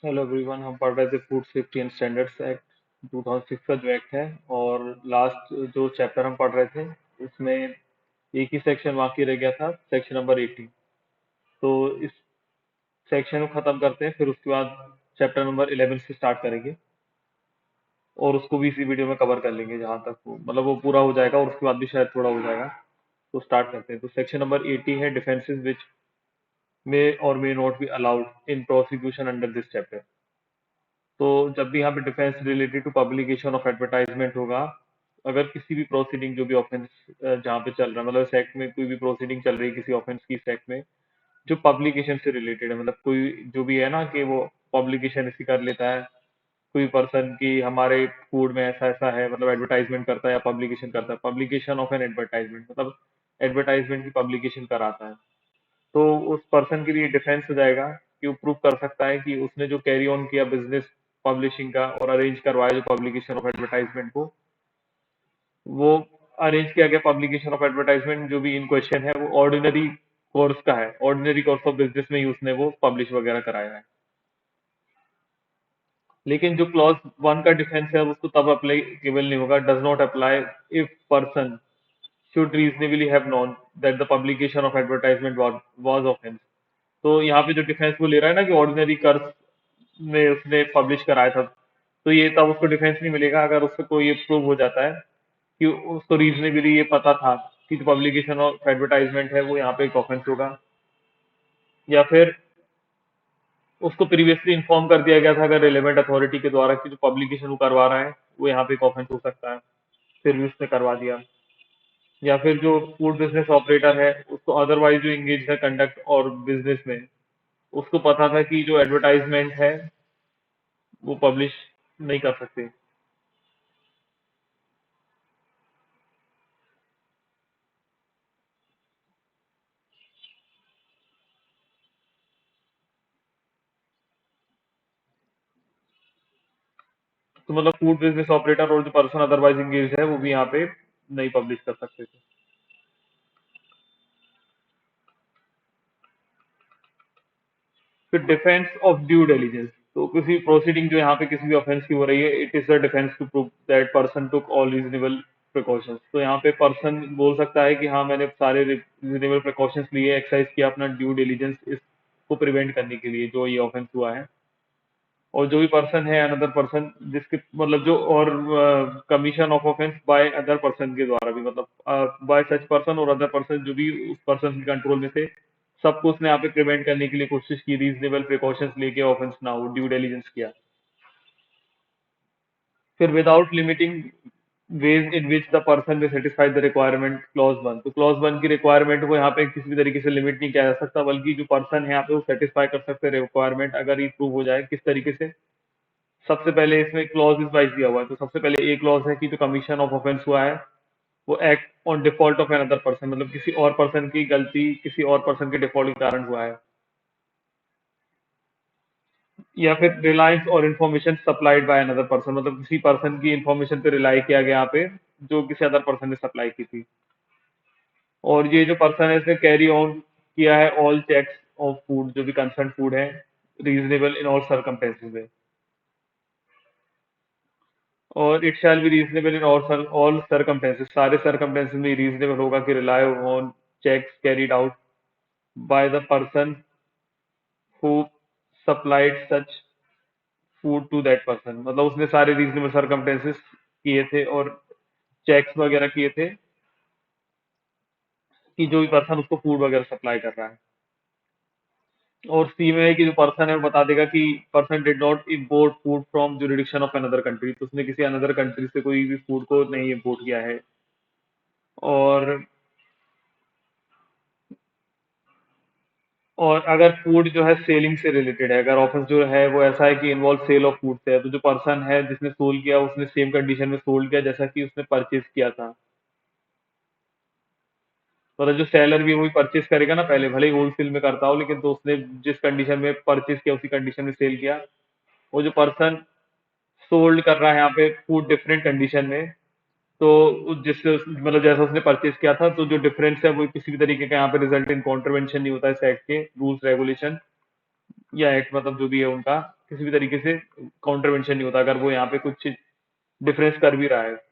Hello everyone, हम पढ़ रहे थे food safety and standards act 2006 का जो एक्ट है। और लास्ट जो चैप्टर हम पढ़ रहे थे उसमें एक ही सेक्शन बाकी रह गया था, सेक्शन नंबर 18। तो इस सेक्शन को खत्म करते हैं, फिर उसके बाद चैप्टर नंबर 11 से स्टार्ट करेंगे और उसको भी इसी वीडियो में कवर कर लेंगे जहां तक वो पूरा हो जाएगा और उसके बाद भी शायद थोड़ा हो जाएगा। तो स्टार्ट करते हैं। तो सेक्शन नंबर 80 है defences which may or may not be allowed in prosecution under this chapter. तो जब भी यहाँ पे defence related to publication of advertisement होगा, अगर किसी भी प्रोसीडिंग जो भी ऑफेंस जहाँ पे चल रहा है, मतलब इस एक्ट में कोई भी प्रोसीडिंग चल रही है किसी ऑफेंस की इस एक्ट में जो पब्लिकेशन से रिलेटेड है, मतलब कोई जो भी है ना कि वो पब्लिकेशन इसी कर लेता है, कोई पर्सन की हमारे फूड में ऐसा ऐसा है, मतलब एडवर्टाइजमेंट करता है या पब्लिकेशन करता है, पब्लिकेशन ऑफ एन एडवर्टाइजमेंट मतलब एडवर्टाइजमेंट की पब्लिकेशन कराता है। तो उस पर्सन के लिए डिफेंस हो जाएगा कि वो प्रूव कर सकता है कि उसने जो कैरी ऑन किया बिजनेस पब्लिशिंग का और अरेंज करवाया जो पब्लिकेशन ऑफ एडवर्टाइजमेंट को, वो अरेंज किया गया पब्लिकेशन ऑफ एडवर्टाइजमेंट जो भी इन क्वेश्चन है वो ऑर्डिनरी कोर्स का है, ऑर्डिनरी कोर्स ऑफ बिजनेस में ही उसने वो पब्लिश वगैरह कराया है। लेकिन जो क्लॉज 1 का डिफेंस है उसको तब अप्लीकेबल नहीं होगा, does not apply if person should reasonably have known that the publication of advertisement was offence. तो यहाँ पे जो डिफेंस वो ले रहा है ना कि ऑर्डिनरी कर्ज में उसने पब्लिश कराया था, तो ये तब उसको डिफेंस नहीं मिलेगा अगर उसको ये प्रूव हो जाता है कि उसको रीजनेबली ये पता था कि जो पब्लिकेशन ऑफ एडवर्टाइजमेंट है वो यहाँ पे एक ऑफेंस होगा, या फिर उसको प्रीवियसली इन्फॉर्म कर दिया गया था अगर रिलेवेंट अथॉरिटी के द्वारा कि जो पब्लिकेशन वो करवा रहा है वो यहाँ पे एक ऑफेंस हो सकता है, फिर भी उसने करवा दिया। या फिर जो फूड बिजनेस ऑपरेटर है उसको अदरवाइज जो इंगेज है कंडक्ट और बिजनेस में, उसको पता था कि जो एडवर्टाइजमेंट है वो पब्लिश नहीं कर सकते। तो मतलब फूड बिजनेस ऑपरेटर और जो पर्सन अदरवाइज इंगेज है वो भी यहाँ पे नहीं पब्लिश कर सकते थे। फिर डिफेंस ऑफ ड्यू डिलिजेंस, तो किसी प्रोसीडिंग जो यहाँ पे किसी भी ऑफेंस की हो रही है, it is the defence to prove that person took all reasonable precautions. तो यहाँ पे पर्सन बोल सकता है कि हाँ मैंने सारे रीजनेबल प्रिकॉशंस लिए, एक्सरसाइज किया अपना ड्यू डिलिजेंस इसको प्रिवेंट करने के लिए जो ये ऑफेंस हुआ है। और जो भी पर्सन है अनदर पर्सन जिसके मतलब जो और commission of offence by other person के द्वारा भी, मतलब बाय सच पर्सन और अदर पर्सन जो भी उस पर्सन के कंट्रोल में थे, सबको उसने यहाँ पे प्रिवेंट करने के लिए कोशिश की, रीजनेबल प्रिकॉशंस लेके ऑफेंस ना हो, ड्यू डिलिजेंस किया। फिर without limiting ways in which the person में सेटिस्फाई द रिक्वायरमेंट क्लॉज 1, तो क्लॉज 1 की रिक्वायरमेंट को यहाँ पे किसी भी तरीके से लिमिट नहीं किया जा सकता, बल्कि जो पर्सन है यहाँ पे वो सेटिस्फाई कर सकते हैं रिक्वायरमेंट अगर ये प्रूव हो जाए। किस तरीके से? सबसे पहले इसमें क्लॉज वाइज दिया हुआ है, तो सबसे पहले एक क्लॉज है कि जो कमीशन ऑफ ऑफेंस हुआ है वो act on default of an other person, मतलब किसी और पर्सन की गलती, किसी और पर्सन के डिफॉल्ट के कारण हुआ है। या फिर रिलायंस और information supplied by another person, मतलब किसी पर्सन की इंफॉर्मेशन पे रिलाई किया गया यहाँ पे जो किसी अदर पर्सन ने सप्लाई की थी। और ये जो पर्सन है इसने कैरी ऑन किया है ऑल चेक्स ऑफ फूड, जो भी कंसर्न फूड है, रीजनेबल इन ऑल सर्कमस्टेंसेज में। और it shall be reasonable in all circumstances, सारे सर्कमस्टेंसेस में रीजनेबल होगा कि rely on checks carried out by the person who supplied such food to that person, मतलब उसने सारे रीजनेबल सर्कमस्टेंसेस किए थे और चेक्स वगैरह किए थे कि जो भी पर्सन उसको फूड वगैरह सप्लाई कर रहा है। और सी में है कि जो पर्सन है वो बता देगा कि person did not import food from jurisdiction of another country, तो उसने किसी अनदर कंट्री से कोई भी फूड को नहीं इम्पोर्ट किया है। और और अगर फूड जो है सेलिंग से रिलेटेड है, अगर ऑफेंस जो है वो ऐसा है कि इन्वॉल्व सेल ऑफ फूड से है, तो जो पर्सन है जिसने सोल किया उसने सेम कंडीशन में सोल्ड किया जैसा कि उसने परचेज किया था। मतलब जो सेलर भी वही परचेज करेगा ना, पहले भले ही होलसेल में करता हो लेकिन तो उसने जिस कंडीशन में परचेज किया उसी कंडीशन में सेल किया। वो जो पर्सन सोल्ड कर रहा है यहाँ पे फूड डिफरेंट कंडीशन में, तो जिससे मतलब जैसा उसने परचेज किया था, तो जो डिफरेंस है वो किसी भी तरीके का यहाँ पे रिजल्ट इन कॉन्ट्रवेंशन नहीं होता है इस एक्ट के रूल्स रेगुलेशन या एक्ट मतलब जो भी है उनका। किसी भी तरीके से काउंटरवेंशन नहीं होता अगर वो यहाँ पे कुछ डिफरेंस कर भी रहा है.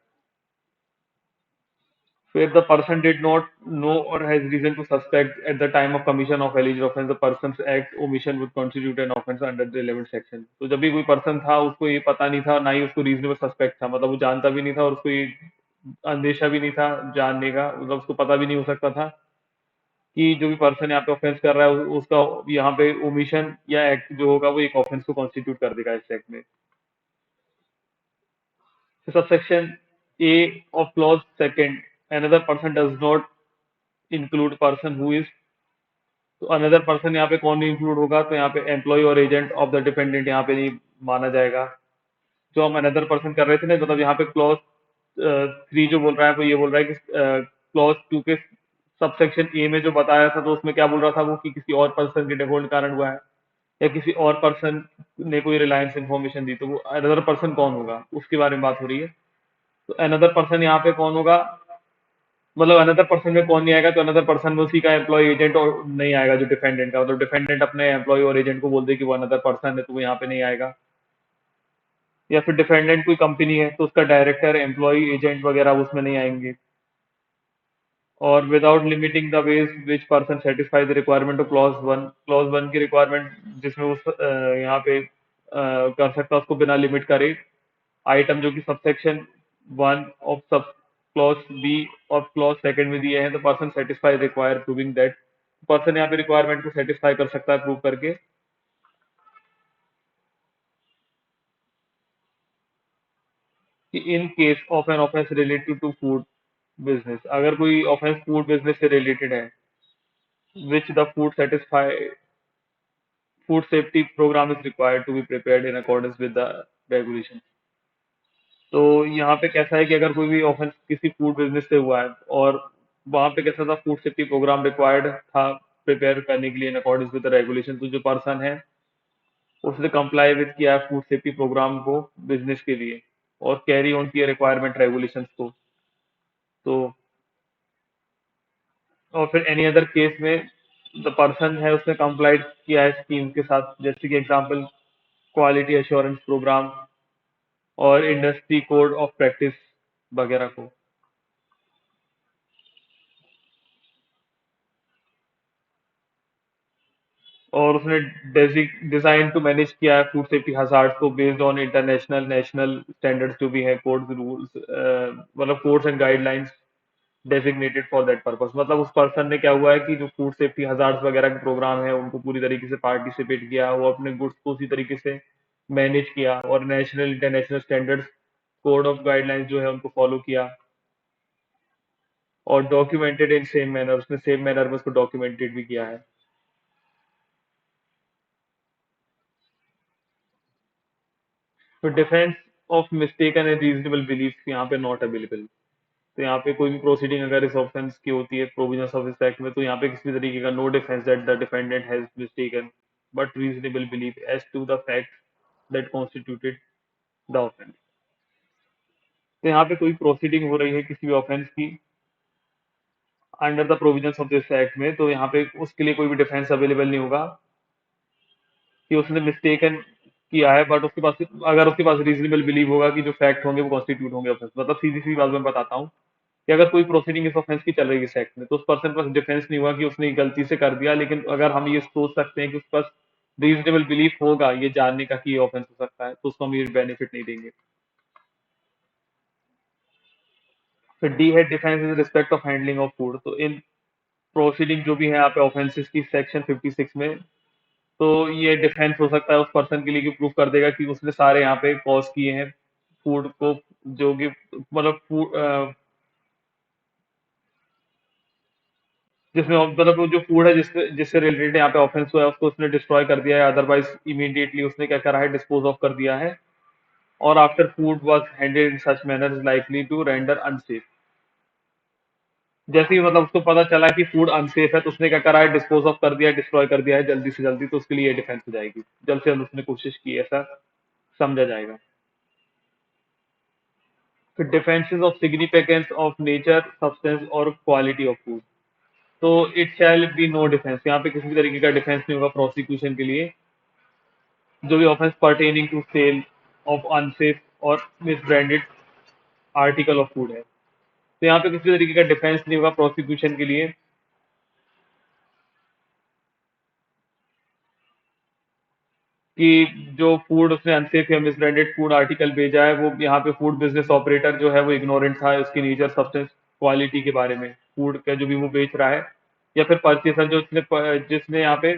So if the person did not know or has reason to suspect at the time of commission of alleged offence, the person's act omission would constitute an offence under the 11th section. तो जब भी कोई person था उसको ये पता नहीं था, ना ही उसको रीजनेबल सस्पेक्ट था, मतलब वो जानता भी नहीं था और उसको ये अंदेशा भी नहीं था जानने का, मतलब उसको पता भी नहीं हो सकता था कि जो भी पर्सन यहाँ पे ऑफेंस कर रहा है उसका यहाँ पे ओमिशन या एक्ट जो होगा वो एक ऑफेंस को कॉन्स्टिट्यूट कर देगा इस एक्ट में. Subsection A of clause second, another person does not include person who is. तो अनदर पर्सन यहाँ पे कौन नहीं इंक्लूड होगा, तो यहाँ पे एम्प्लॉय और एजेंट ऑफ द डिपेंडेंट यहाँ पे नहीं माना जाएगा. जो हम अनदर पर्सन कर रहे थे ना, मतलब यहाँ पे क्लॉज 3 जो बोल रहा है वो ये बोल रहा है कि क्लॉज 2 के सबसेक्शन ए में जो बताया था तो उसमें क्या बोल रहा था वो कि किसी और पर्सन के डिफॉल्ट कारण हुआ है या किसी और पर्सन ने कोई रिलायंस इंफॉर्मेशन दी, तो वो अनदर पर्सन कौन होगा उसके बारे में बात हो रही है. तो अनदर पर्सन यहाँ पे कौन होगा, मतलब अनदर पर्सन में कौन नहीं आएगा, तो अनदर पर्सन में उसी का एम्प्लॉय एजेंट और नहीं आएगा जो डिफेंडेंट का, मतलब डिफेंडेंट अपने एम्प्लॉय और एजेंट को बोल दे कि वो अनदर पर्सन है तो वो यहाँ पे नहीं आएगा. या फिर डिफेंडेंट कोई कंपनी है तो उसका डायरेक्टर एम्प्लॉय एजेंट वगैरह उसमें नहीं आएंगे. और without limiting the ways which person satisfy the requirement of clause one की रिक्वायरमेंट जिसमें उस यहाँ पे कर सकता है उसको बिना लिमिट करे आइटम जो कि subsection 1 of sub clause B of clause second में दिए हैं, तो person satisfy require proving that, person यहाँ पे रिक्वायरमेंट को सेटिस्फाई कर सकता है प्रूव करके कि in case of an offence related to food business, अगर कोई ऑफेंस फूड बिजनेस से रिलेटेड है, which the food safety programme is required to be prepared in accordance with the regulation. तो यहाँ पे कैसा है कि अगर कोई भी ऑफेंस किसी फूड बिजनेस से हुआ है और वहां पे कैसा था फूड सेफ्टी प्रोग्राम रिक्वायर्ड था प्रिपेयर करने के लिए इन अकॉर्डेंस विद द रेगुलेशन, तो जो पर्सन है उसने कंप्लाई विद किया है फूड सेफ्टी प्रोग्राम को बिजनेस के लिए और कैरी ऑन किया रिक्वायरमेंट रेगुलेशंस को. तो और फिर एनी अदर केस में द पर्सन है उसने कंप्लाइड किया है स्कीम के साथ, जैसे कि एग्जांपल क्वालिटी एश्योरेंस प्रोग्राम और इंडस्ट्री कोड ऑफ प्रैक्टिस वगैरह को. और उसने डिजाइन टू मैनेज किया है फूड सेफ्टी हजार्ड्स को based on international national standards जो भी है कोड्स रूल्स, मतलब codes and guidelines designated for that purpose. मतलब उस पर्सन ने क्या हुआ है कि जो फूड सेफ्टी हजार्ड्स वगैरह के प्रोग्राम है उनको पूरी तरीके से पार्टिसिपेट किया, वो अपने गुड्स को उसी तरीके से मैनेज किया और national international standards code of guidelines जो है उनको फॉलो किया और डॉक्यूमेंटेड इन सेम मैनर, उसने सेम मैनर में उसको डॉक्यूमेंटेड भी किया है. तो defence of mistaken and reasonable belief यहाँ पे नॉट अवेलेबल. तो यहाँ पे कोई भी प्रोसीडिंग अगर इस ऑफेंस की होती है प्रोविजंस ऑफ इस एक्ट में, तो यहाँ पे किसी भी तरीके का no defence that the defendant has mistaken but reasonable belief as to the fact that constituted the offence. तो यहाँ पे कोई प्रोसीडिंग हो रही है किसी भी ऑफेंस की under the provisions of this act में, तो यहाँ पे उसके लिए कोई भी डिफेंस अवेलेबल नहीं होगा कि उसने मिस्टेकन किया है, बट उसके पास अगर उसके पास रीजनेबल बिलीव होगा कि जो फैक्ट होंगे वो कॉन्स्टिट्यूट होंगे ऑफेंस. मतलब सीधी सी बात मैं बताता हूँ कि अगर कोई प्रोसीडिंग इस ऑफेंस की चल रही है इस एक्ट में, तो उस पर्सन के पास डिफेंस नहीं हुआ कि उसने गलती से कर दिया, लेकिन अगर हम ये सोच सकते हैं कि उसके पास रीजनेबल बिलीफ होगा ये जानने का कि ये ऑफेंस हो सकता है, तो उसको हम ये बेनिफिट नहीं देंगे. फिर डी है defence in respect of handling of food. तो इन प्रोसीडिंग जो भी है यहाँ पे ऑफेंसेस की सेक्शन 56 में, तो ये डिफेंस हो सकता है उस पर्सन के लिए कि प्रूव कर देगा कि उसने सारे यहाँ पे कॉज किए हैं फूड को, जो कि मतलब फूड जिसमें मतलब वो जो फूड है जिससे जिससे रिलेटेड यहाँ पे ऑफेंस हुआ है उसको उसने डिस्ट्रॉय कर दिया है, अदरवाइज इमीडिएटली उसने क्या करा है डिस्पोज ऑफ कर दिया है. और after food was handed in such manner is likely to render unsafe. जैसे ही मतलब उसको पता चला कि फूड अनसेफ है तो उसने क्या करा है डिस्पोज ऑफ कर दिया है, डिस्ट्रॉय कर दिया है जल्दी से जल्दी, तो उसके लिए ये डिफेंस हो जाएगी, जल्द से जल्द उसने कोशिश की ऐसा समझा जाएगा. फिर defences of significance of nature substance or quality of food. तो it shall be no defence, यहाँ पे किसी भी तरीके का डिफेंस नहीं होगा प्रोसिक्यूशन के लिए जो भी offence pertaining to sale of unsafe or misbranded article of food है। तो यहाँ पे किसी तरीके का डिफेंस नहीं होगा प्रोसिक्यूशन के लिए कि जो फूड उसने अनसेफ या मिसब्रांडेड फूड आर्टिकल भेजा है, वो यहाँ पे फूड बिजनेस ऑपरेटर जो है वो इग्नोरेंट था उसकी नेचर, सब्सटेंस, क्वालिटी के बारे में, फूड का जो भी वो बेच रहा है, या फिर परचेसर जो उसने जिसने यहाँ पे,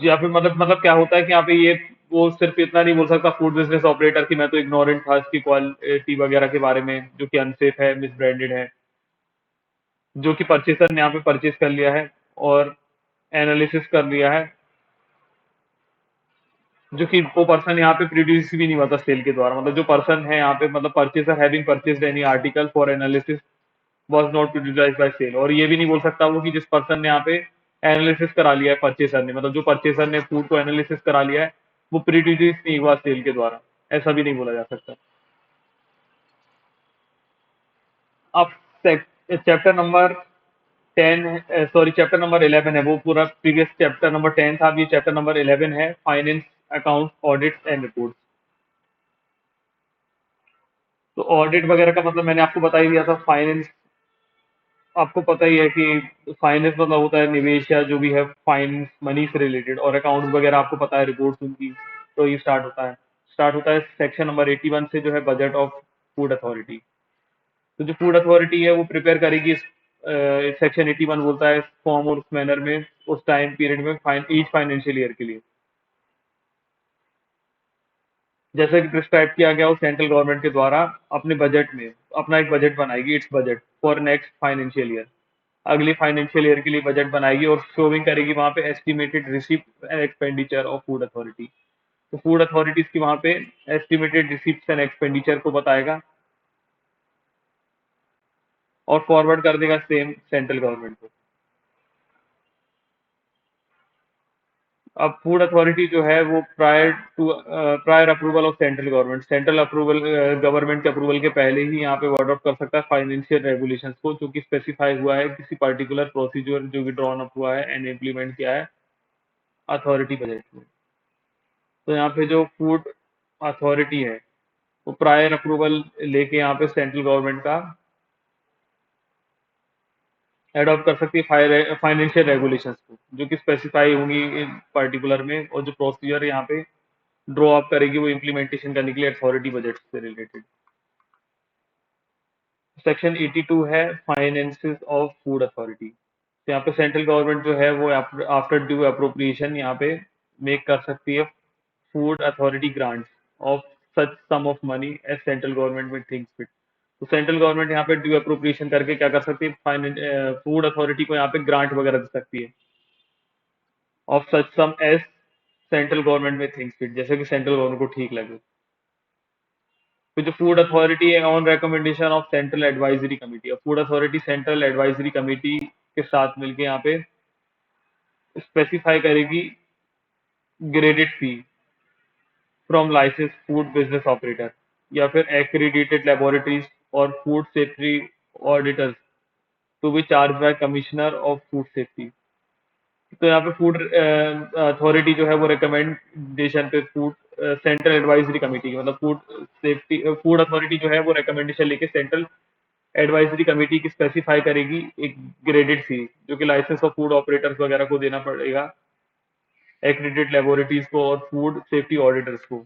या फिर मतलब क्या होता है कि यहाँ पे ये, वो सिर्फ इतना नहीं बोल सकता फूड बिजनेस ऑपरेटर कि मैं तो इग्नोरेंट था इसकी क्वालिटी वगैरह के बारे में जो कि अनसेफ है, मिसब्रांडेड है, जो कि परचेसर ने यहाँ पे परचेज कर लिया है और एनालिसिस कर लिया है, जो कि वो पर्सन यहाँ पे प्रोड्यूस भी नहीं हुआ था सेल के द्वारा, मतलब जो पर्सन है यहाँ पे, मतलब purchaser having purchased any article for analysis was not produced by sale, और ये भी नहीं बोल सकता वो कि जिस पर्सन ने यहाँ पे एनालिसिस करा लिया है परचेसर ने, मतलब जो परचेसर ने फूड को एनालिसिस करा लिया है वो प्रोड्यूस नहीं हुआ सेल के द्वारा, ऐसा भी नहीं बोला जा सकता। अब chapter number 10, sorry chapter number 11 है, वो पूरा प्रीवियस चैप्टर नंबर 10 था, अब ये चैप्टर नंबर 11 है, finance account audit and report. तो ऑडिट वगैरह का मतलब मैंने आपको बता ही दिया था। फाइनेंस, आपको पता ही है कि फाइनेंस मतलब होता है निवेश या जो भी है फाइनेंस मनी से रिलेटेड, और अकाउंट वगैरह आपको पता है रिपोर्ट्स उनकी। तो ये स्टार्ट होता है सेक्शन नंबर 81 से, जो है बजट ऑफ फूड अथॉरिटी। तो जो फूड अथॉरिटी है वो प्रिपेयर करेगी, सेक्शन 81 बोलता है फॉर्म और उस मैनर में, उस टाइम पीरियड में, ईच फाइनेंशियल ईयर के लिए, जैसा कि प्रिस्क्राइब किया गया हो सेंट्रल गवर्नमेंट के द्वारा अपने बजट में, अपना एक बजट बनाएगी, it's budget for next financial year, अगली फाइनेंशियल ईयर के लिए बजट बनाएगी और शोविंग करेगी वहां पे estimated receipt and expenditure of food authority. तो फूड अथॉरिटीज की वहां पे एस्टिमेटेड रिसिप्ट एंड एक्सपेंडिचर को बताएगा और फॉरवर्ड कर देगा सेम सेंट्रल गवर्नमेंट को। अब फूड अथॉरिटी जो है वो prior approval of central government, central approval, government के अप्रूवल के पहले ही यहाँ पे वर्ड आउट कर सकता है फाइनेंशियल रेगुलेशंस को, जो कि स्पेसिफाई हुआ है किसी पर्टिकुलर प्रोसीजर जो कि ड्रॉन अप हुआ है एंड इम्प्लीमेंट किया है अथॉरिटी बजट में। तो यहाँ पे जो फूड अथॉरिटी है वो प्रायर अप्रूवल लेके यहाँ पे सेंट्रल गवर्नमेंट का एडॉप्ट कर सकती है फाइनेंशियल रेगुलेशंस को, जो कि स्पेसिफाई होंगी इन पर्टिकुलर में, और जो प्रोसीजर यहाँ पे ड्रॉ अप करेगी वो इम्प्लीमेंटेशन करने के लिए अथॉरिटी बजट से रिलेटेड। सेक्शन 82 है फाइनेंसिस ऑफ फूड अथॉरिटी। तो यहाँ पे सेंट्रल गवर्नमेंट जो है वो आफ्टर ड्यू अप्रोप्रिएशन यहाँ पे मेक कर सकती है food authority grants of such sum of money as central government में थिंक्स फिट। तो सेंट्रल गवर्नमेंट यहाँ पे ड्यू अप्रोप्रिएशन करके क्या कर सकती है, फूड अथॉरिटी को यहाँ पे ग्रांट वगैरह दे सकती है of such sum as central government में थिंक्स फिट, जैसे कि सेंट्रल गवर्नमेंट को ठीक लगे। तो जो फूड अथॉरिटी है on recommendation of central advisory committee, और food authority central advisory committee के साथ मिलके यहाँ पे स्पेसिफाई करेगी graded fee from licence food business operator या फिर एक्रीडिटेड लेबोरेटरीज और food safety auditors to be charge by commissioner of food safety. तो यहाँ पे फूड अथॉरिटी जो है वो रिकमेंडेशन पे फूड सेंट्रल एडवाइजरी कमेटी की, मतलब फूड अथॉरिटी जो है वो रिकमेंडेशन लेके सेंट्रल एडवाइजरी कमेटी की स्पेसिफाई करेगी एक ग्रेडेड फी, जो कि लाइसेंस ऑफ फूड ऑपरेटर्स वगैरह को देना पड़ेगा, एक्रेडिटेड लेबोरेटरीज को और फूड सेफ्टी ऑडिटर्स को,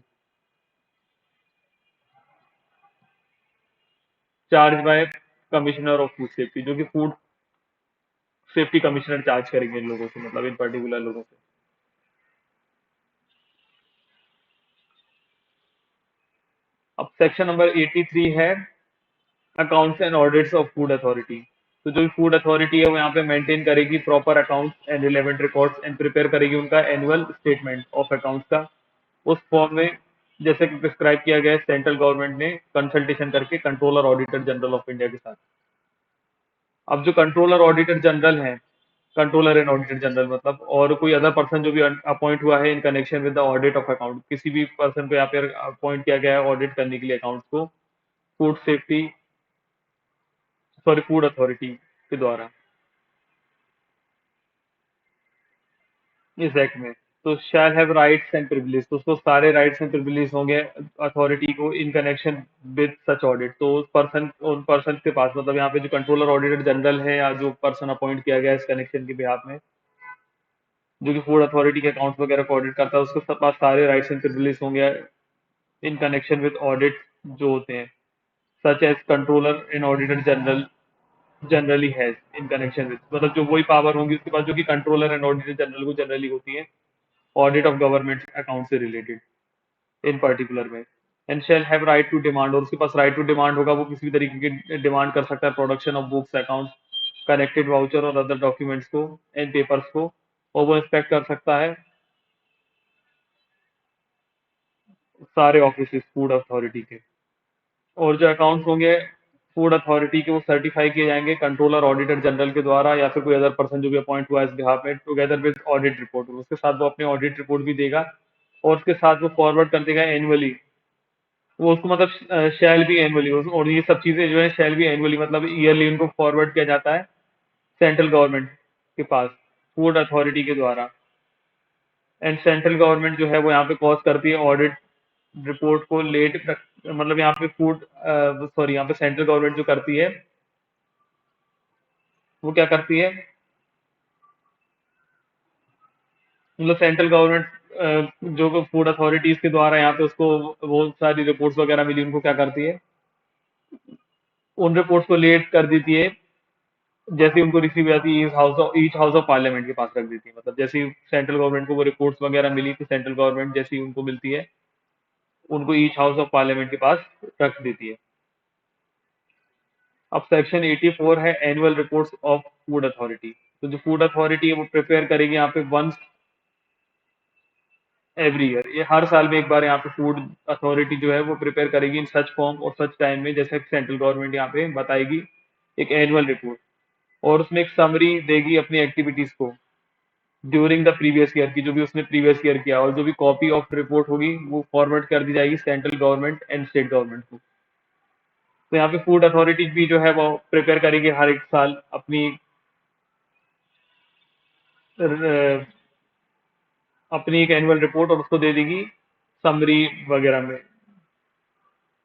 charge by commissioner of food safety, जो कि फूड सेफ्टी कमिश्नर चार्ज करेंगे इन लोगों से, मतलब इन पर्टिकुलर लोगों से। अब सेक्शन नंबर 83 है accounts and audits of food authority. तो जो फूड अथॉरिटी है वो यहाँ पे मेंटेन करेगी proper accounts and relevant records and prepare करेगी उनका एनुअल स्टेटमेंट ऑफ अकाउंट्स का उस फॉर्म में, जैसे कि प्रिस्क्राइब किया गया है सेंट्रल गवर्नमेंट ने कंसल्टेशन करके controller auditor general of India के साथ। अब जो कंट्रोलर ऑडिटर जनरल है, कंट्रोलर एंड ऑडिटर जनरल मतलब, और कोई अदर पर्सन जो भी अपॉइंट हुआ है इन connection with the audit of account, किसी भी पर्सन को यहाँ पे अपॉइंट किया गया है ऑडिट करने के लिए अकाउंट्स को food safety, sorry food authority के द्वारा। इस एक्ट में। तो shall have rights and privilege, तो उसको सारे राइट्स एंड प्रिविलेज होंगे अथॉरिटी को इन कनेक्शन विद सच ऑडिट। तो उन पर्सन के पास, मतलब यहाँ पे जो कंट्रोलर ऑडिटर जनरल है या जो पर्सन अपॉइंट किया गया है इस कनेक्शन के बिहाफ में, जो कि फूड अथॉरिटी के अकाउंट्स वगैरह को ऑडिट करता है, उसके पास सारे राइट्स एंड प्रिविलेज होंगे इन कनेक्शन विद ऑडिट जो होते हैं, such as controller and auditor general generally has in connection with, मतलब जो वही पावर होंगी उसके पास जो कि कंट्रोलर एंड ऑडिटर जनरल को जनरली होती है ऑडिट ऑफ गवर्नमेंट अकाउंट से रिलेटेड इन पर्टिकुलर में। And shall have right to demand, और उसके पास राइट टू डिमांड होगा, वो किसी भी तरीके की डिमांड कर सकता है production of books, accounts, connected voucher और अदर डॉक्यूमेंट्स को एंड पेपर्स को, और वो इंस्पेक्ट कर सकता है सारे ऑफिस फूड अथॉरिटी के। और जो अकाउंट्स होंगे फूड अथॉरिटी के वो सर्टिफाई किए जाएंगे कंट्रोलर ऑडिटर जनरल के द्वारा या फिर कोई अदर पर्सन जो भी अपॉइंट हुआ है इस बिहाफ में, टुगेदर विद ऑडिट रिपोर्ट। उसके साथ वो अपनी ऑडिट रिपोर्ट भी देगा और उसके साथ वो फॉरवर्ड कर देगा एनुअली, वो उसको मतलब शैल बी एनुअली, और ये सब चीजें जो है शैल बी एनुअली मतलब ईयरली उनको फॉरवर्ड किया जाता है सेंट्रल गवर्नमेंट के पास फूड अथॉरिटी के द्वारा। एंड सेंट्रल गवर्नमेंट जो है वो यहाँ पे कॉज करती है ऑडिट रिपोर्ट को लेट, मतलब यहाँ पे सॉरी यहाँ पे सेंट्रल गवर्नमेंट जो करती है वो क्या करती है, मतलब सेंट्रल गवर्नमेंट जो फूड अथॉरिटीज के द्वारा यहाँ पे उसको वो सारी रिपोर्ट्स वगैरह मिली उनको क्या करती है, उन रिपोर्ट्स को लेट कर देती है, जैसे उनको रिसीव जाती है ईच हाउस ऑफ पार्लियामेंट के पास रख देती है। मतलब जैसे ही सेंट्रल गवर्नमेंट को वो रिपोर्ट्स वगैरह मिली तो सेंट्रल गवर्नमेंट जैसे ही उनको मिलती है उनको ईच हाउस ऑफ पार्लियामेंट के पास रख देती है। अब सेक्शन 84 है annual reports of food authority. तो जो फूड अथॉरिटी है वो प्रिपेयर करेगी यहाँ पे वंस एवरी ईयर, ये हर साल में एक बार यहाँ पे फूड अथॉरिटी जो है वो प्रिपेयर करेगी इन सच फॉर्म और सच टाइम में, जैसे सेंट्रल गवर्नमेंट यहाँ पे बताएगी एक एनुअल रिपोर्ट, और उसमें एक समरी देगी अपनी एक्टिविटीज को ड्यूरिंग द प्रीवियस ईयर की, जो भी उसने प्रीवियस ईयर किया, और जो भी कॉपी ऑफ रिपोर्ट होगी वो फॉरवर्ड कर दी जाएगी central government and state government को। तो यहाँ पे फूड अथॉरिटी भी जो है वो प्रिपेयर करेगी हर एक साल अपनी एक एनुअल रिपोर्ट, और उसको दे देगी समरी वगैरह में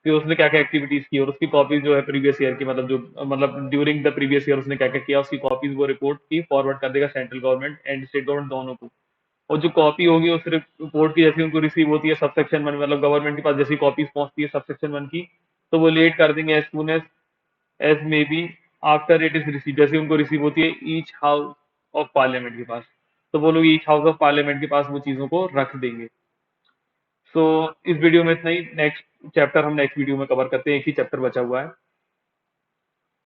कि उसने क्या क्या एक्टिविटीज की, और उसकी कॉपीज जो है प्रीवियस ईयर की, मतलब जो मतलब ड्यूरिंग द प्रीवियस ईयर उसने क्या क्या किया उसकी कॉपीज वो रिपोर्ट की फॉरवर्ड कर देगा central government and state government दोनों को। और जो कॉपी होगी उस रिपोर्ट की जैसे उनको रिसीव होती है सबसेक्शन 1, मतलब गवर्नमेंट के पास जैसी कॉपीज पहुंचती है सबसेक्शन 1 की, तो वो लेट कर देंगे as soon as may be after it is receive, जैसे उनको रिसीव होती है ईच हाउस ऑफ पार्लियामेंट के पास, तो वो लोग ईच हाउस ऑफ पार्लियामेंट के पास वो चीजों को रख देंगे। सो इस वीडियो में इतना ही, नेक्स्ट चैप्टर हम नेक्स्ट वीडियो में कवर करते हैं, एक ही चैप्टर बचा हुआ है।